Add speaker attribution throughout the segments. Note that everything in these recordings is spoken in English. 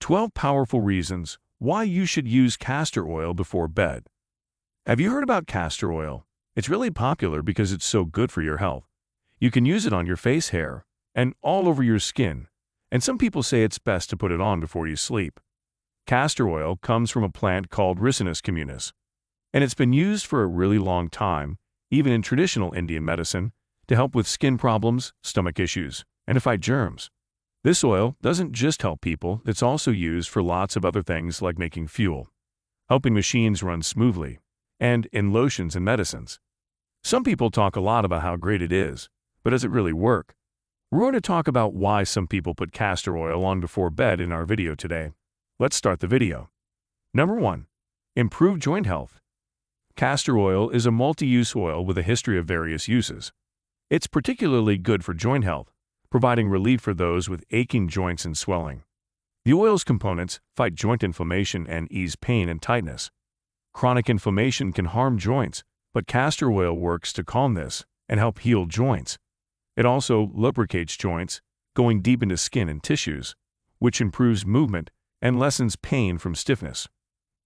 Speaker 1: 12 powerful reasons why you should use castor oil before bed. Have you heard about castor oil? It's really popular because it's so good for your health. You can use it on your face, hair, and all over your skin, and some people say it's best to put it on before you sleep. Castor oil comes from a plant called Ricinus communis, and it's been used for a really long time, even in traditional Indian medicine, to help with skin problems, stomach issues, and to fight germs. This oil doesn't just help people, it's also used for lots of other things like making fuel, helping machines run smoothly, and in lotions and medicines. Some people talk a lot about how great it is, but does it really work? We're going to talk about why some people put castor oil on before bed in our video today. Let's start the video. Number 1. Improve joint health. Castor oil is a multi-use oil with a history of various uses. It's particularly good for joint health, providing relief for those with aching joints and swelling. The oil's components fight joint inflammation and ease pain and tightness. Chronic inflammation can harm joints, but castor oil works to calm this and help heal joints. It also lubricates joints, going deep into skin and tissues, which improves movement and lessens pain from stiffness.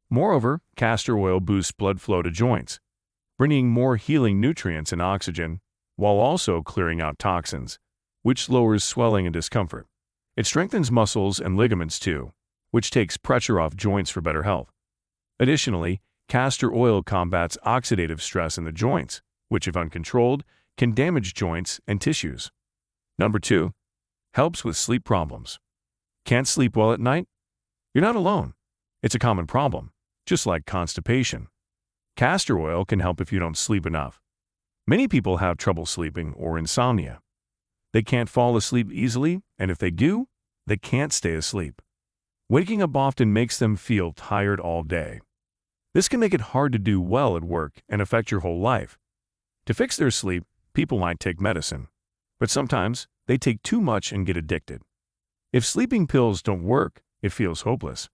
Speaker 1: Moreover, castor oil boosts blood flow to joints, bringing more healing nutrients and oxygen, while also clearing out toxins, which lowers swelling and discomfort. It strengthens muscles and ligaments too, which takes pressure off joints for better health. Additionally, castor oil combats oxidative stress in the joints, which if uncontrolled, can damage joints and tissues. Number 2. Helps with sleep problems. Can't sleep well at night? You're not alone. It's a common problem, just like constipation. Castor oil can help if you don't sleep enough. Many people have trouble sleeping or insomnia. They can't fall asleep easily, and if they do, they can't stay asleep. Waking up often makes them feel tired all day. This can make it hard to do well at work and affect your whole life. To fix their sleep, people might take medicine, but sometimes they take too much and get addicted. If sleeping pills don't work, it feels hopeless.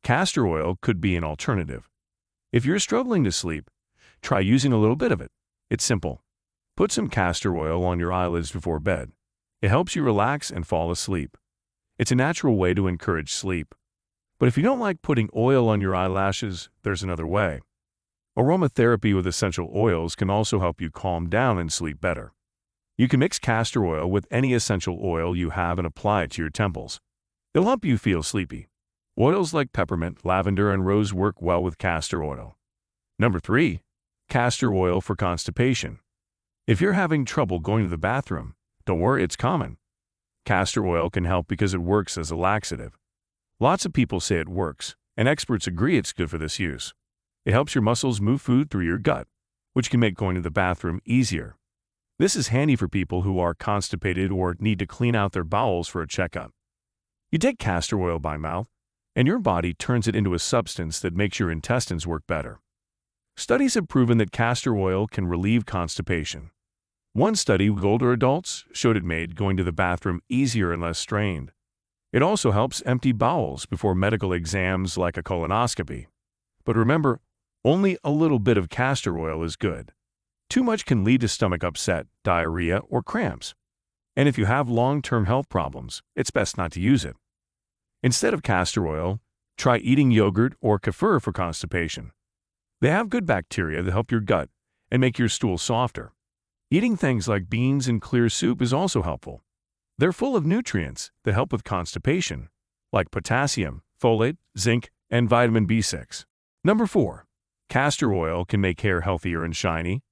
Speaker 1: Castor oil could be an alternative. If you're struggling to sleep, try using a little bit of it. It's simple. Put some castor oil on your eyelids before bed. It helps you relax and fall asleep. It's a natural way to encourage sleep. But if you don't like putting oil on your eyelashes, there's another way. Aromatherapy with essential oils can also help you calm down and sleep better. You can mix castor oil with any essential oil you have and apply it to your temples. They'll help you feel sleepy. Oils like peppermint, lavender, and rose work well with castor oil. Number 3. Castor oil for constipation. If you're having trouble going to the bathroom, don't worry, it's common. Castor oil can help because it works as a laxative. Lots of people say it works, and experts agree it's good for this use. It helps your muscles move food through your gut, which can make going to the bathroom easier. This is handy for people who are constipated or need to clean out their bowels for a checkup. You take castor oil by mouth, and your body turns it into a substance that makes your intestines work better. Studies have proven that castor oil can relieve constipation. One study with older adults showed it made going to the bathroom easier and less strained. It also helps empty bowels before medical exams like a colonoscopy. But remember, only a little bit of castor oil is good. Too much can lead to stomach upset, diarrhea, or cramps. And if you have long-term health problems, it's best not to use it. Instead of castor oil, try eating yogurt or kefir for constipation. They have good bacteria that help your gut and make your stool softer. Eating things like beans and clear soup is also helpful. They're full of nutrients that help with constipation, like potassium, folate, zinc, and vitamin B6. Number 4. Castor oil can make hair healthier and shiny.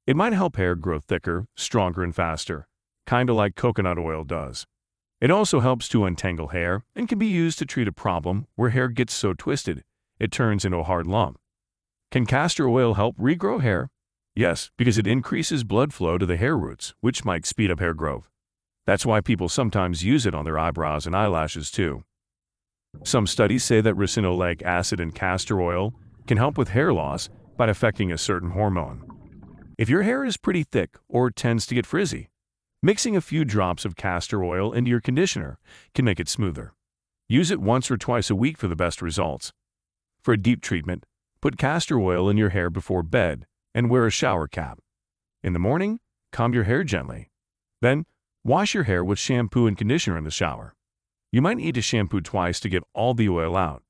Speaker 1: It might help hair grow thicker, stronger, and faster, kinda like coconut oil does. It also helps to untangle hair and can be used to treat a problem where hair gets so twisted it turns into a hard lump. Can castor oil help regrow hair? Yes, because it increases blood flow to the hair roots, which might speed up hair growth. That's why people sometimes use it on their eyebrows and eyelashes too. Some studies say that ricinoleic acid in castor oil can help with hair loss by affecting a certain hormone. If your hair is pretty thick or tends to get frizzy, mixing a few drops of castor oil into your conditioner can make it smoother. Use it once or twice a week for the best results. For a deep treatment, put castor oil in your hair before bed and wear a shower cap. In the morning, comb your hair gently. Then, wash your hair with shampoo and conditioner in the shower. You might need to shampoo twice to get all the oil out.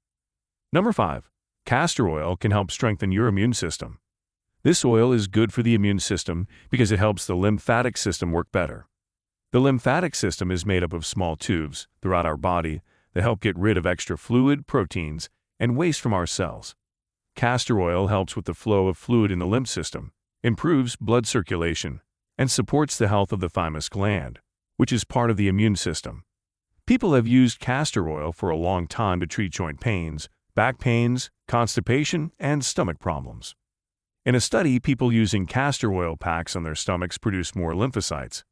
Speaker 1: Number 5. Castor oil can help strengthen your immune system. This oil is good for the immune system because it helps the lymphatic system work better. The lymphatic system is made up of small tubes throughout our body that help get rid of extra fluid, proteins, and waste from our cells. Castor oil helps with the flow of fluid in the lymph system, improves blood circulation, and supports the health of the thymus gland, which is part of the immune system. People have used castor oil for a long time to treat joint pains, back pains, constipation, and stomach problems. In a study, people using castor oil packs on their stomachs produced more lymphocytes,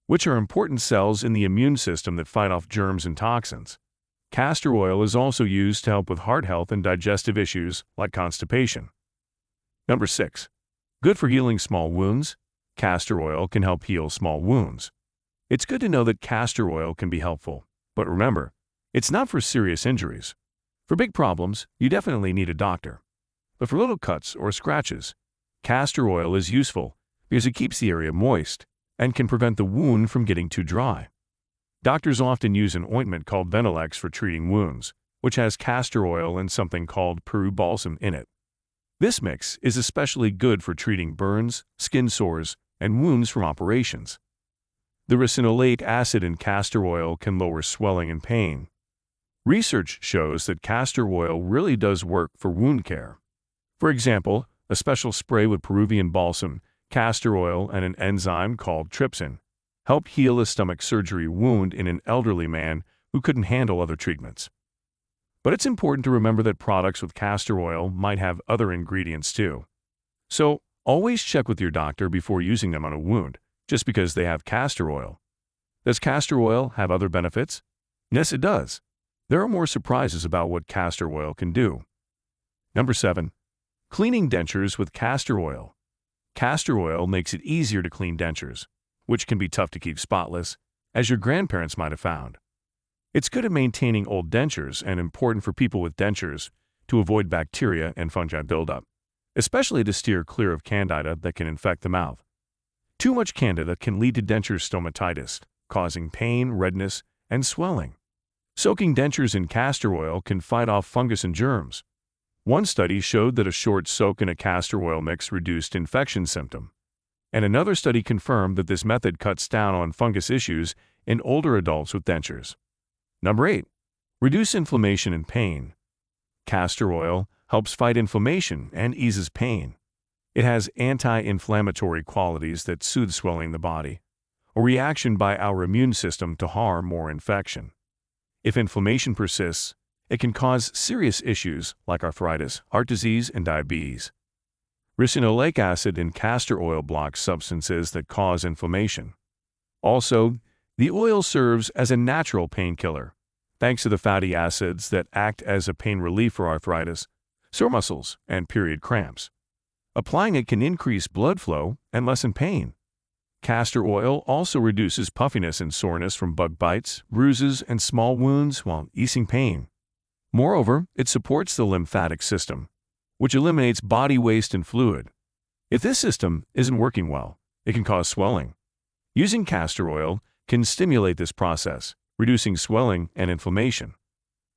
Speaker 1: which are important cells in the immune system that fight off germs and toxins. Castor oil is also used to help with heart health and digestive issues like constipation. Number 6. Good for healing small wounds. Castor oil can help heal small wounds. It's good to know that castor oil can be helpful, but remember, it's not for serious injuries. For big problems, you definitely need a doctor. But for little cuts or scratches, castor oil is useful because it keeps the area moist and can prevent the wound from getting too dry. Doctors often use an ointment called Venilex for treating wounds, which has castor oil and something called Peru balsam in it. This mix is especially good for treating burns, skin sores, and wounds from operations. The ricinoleic acid in castor oil can lower swelling and pain. Research shows that castor oil really does work for wound care. For example, a special spray with Peruvian balsam, castor oil, and an enzyme called trypsin helped heal a stomach surgery wound in an elderly man who couldn't handle other treatments. But it's important to remember that products with castor oil might have other ingredients too. So, always check with your doctor before using them on a wound, just because they have castor oil. Does castor oil have other benefits? Yes, it does. There are more surprises about what castor oil can do. Number 7. Cleaning dentures with castor oil. Castor oil makes it easier to clean dentures, which can be tough to keep spotless, as your grandparents might have found. It's good at maintaining old dentures and important for people with dentures to avoid bacteria and fungi buildup, especially to steer clear of candida that can infect the mouth. Too much candida can lead to denture stomatitis, causing pain, redness, and swelling. Soaking dentures in castor oil can fight off fungus and germs. One study showed that a short soak in a castor oil mix reduced infection symptoms, and another study confirmed that this method cuts down on fungus issues in older adults with dentures. Number 8. Reduce inflammation and pain. Castor oil helps fight inflammation and eases pain. It has anti-inflammatory qualities that soothe swelling in the body, a reaction by our immune system to harm or infection. If inflammation persists, it can cause serious issues like arthritis, heart disease, and diabetes. Ricinoleic acid in castor oil blocks substances that cause inflammation. Also, the oil serves as a natural painkiller, thanks to the fatty acids that act as a pain relief for arthritis, sore muscles, and period cramps. Applying it can increase blood flow and lessen pain. Castor oil also reduces puffiness and soreness from bug bites, bruises, and small wounds while easing pain. Moreover, it supports the lymphatic system, which eliminates body waste and fluid. If this system isn't working well, it can cause swelling. Using castor oil can stimulate this process, reducing swelling and inflammation.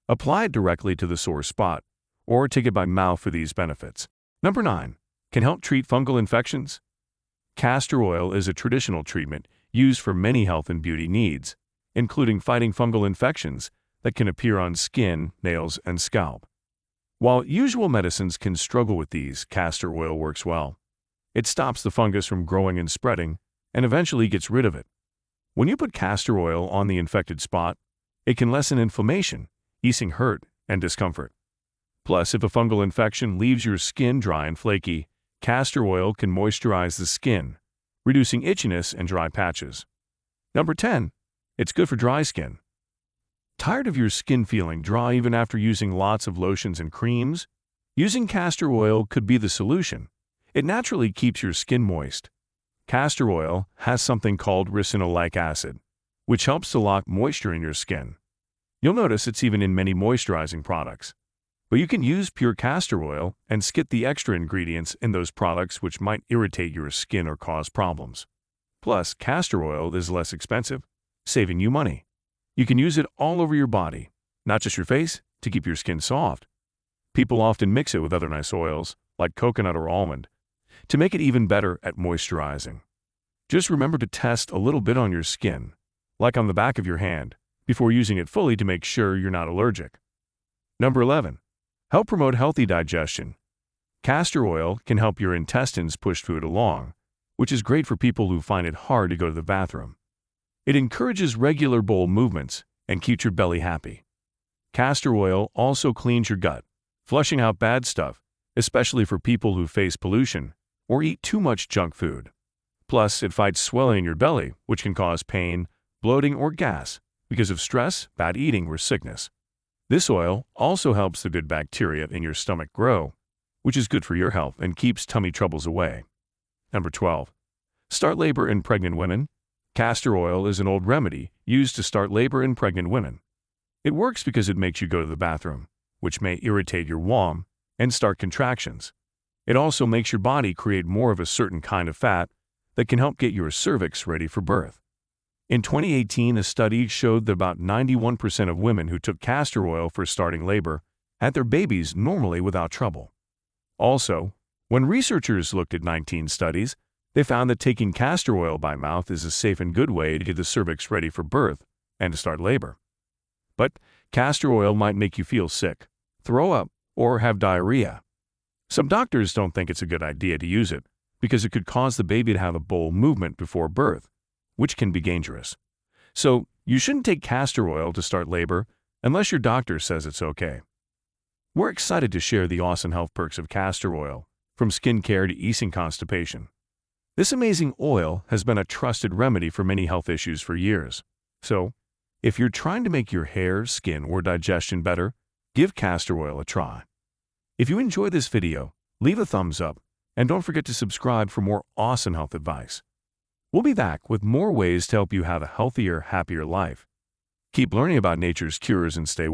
Speaker 1: Apply it directly to the sore spot, or take it by mouth for these benefits. Number 9. Can help treat fungal infections. Castor oil is a traditional treatment used for many health and beauty needs, including fighting fungal infections that can appear on skin, nails, and scalp. While usual medicines can struggle with these, castor oil works well. It stops the fungus from growing and spreading, and eventually gets rid of it. When you put castor oil on the infected spot, it can lessen inflammation, easing hurt and discomfort. Plus, if a fungal infection leaves your skin dry and flaky, castor oil can moisturize the skin, reducing itchiness and dry patches. Number 10. It's good for dry skin. Tired of your skin feeling dry even after using lots of lotions and creams? Using castor oil could be the solution. It naturally keeps your skin moist. Castor oil has something called ricinoleic acid, which helps to lock moisture in your skin. You'll notice it's even in many moisturizing products. But you can use pure castor oil and skip the extra ingredients in those products which might irritate your skin or cause problems. Plus, castor oil is less expensive, saving you money. You can use it all over your body, not just your face, to keep your skin soft. People often mix it with other nice oils, like coconut or almond, to make it even better at moisturizing. Just remember to test a little bit on your skin, like on the back of your hand, before using it fully to make sure you're not allergic. Number 11. Help promote healthy digestion. Castor oil can help your intestines push food along, which is great for people who find it hard to go to the bathroom. It encourages regular bowel movements and keeps your belly happy. Castor oil also cleans your gut, flushing out bad stuff, especially for people who face pollution or eat too much junk food. Plus, it fights swelling in your belly, which can cause pain, bloating, or gas because of stress, bad eating, or sickness. This oil also helps the good bacteria in your stomach grow, which is good for your health and keeps tummy troubles away. Number 12. Start labor in pregnant women. Castor oil is an old remedy used to start labor in pregnant women. It works because it makes you go to the bathroom, which may irritate your womb and start contractions. It also makes your body create more of a certain kind of fat that can help get your cervix ready for birth. In 2018, a study showed that about 91% of women who took castor oil for starting labor had their babies normally without trouble. Also, when researchers looked at 19 studies, they found that taking castor oil by mouth is a safe and good way to get the cervix ready for birth and to start labor. But castor oil might make you feel sick, throw up, or have diarrhea. Some doctors don't think it's a good idea to use it because it could cause the baby to have a bowel movement before birth, which can be dangerous. So, you shouldn't take castor oil to start labor unless your doctor says it's okay. We're excited to share the awesome health perks of castor oil, from skincare to easing constipation. This amazing oil has been a trusted remedy for many health issues for years. So, if you're trying to make your hair, skin, or digestion better, give castor oil a try. If you enjoyed this video, leave a thumbs up and don't forget to subscribe for more awesome health advice. We'll be back with more ways to help you have a healthier, happier life. Keep learning about nature's cures and stay well.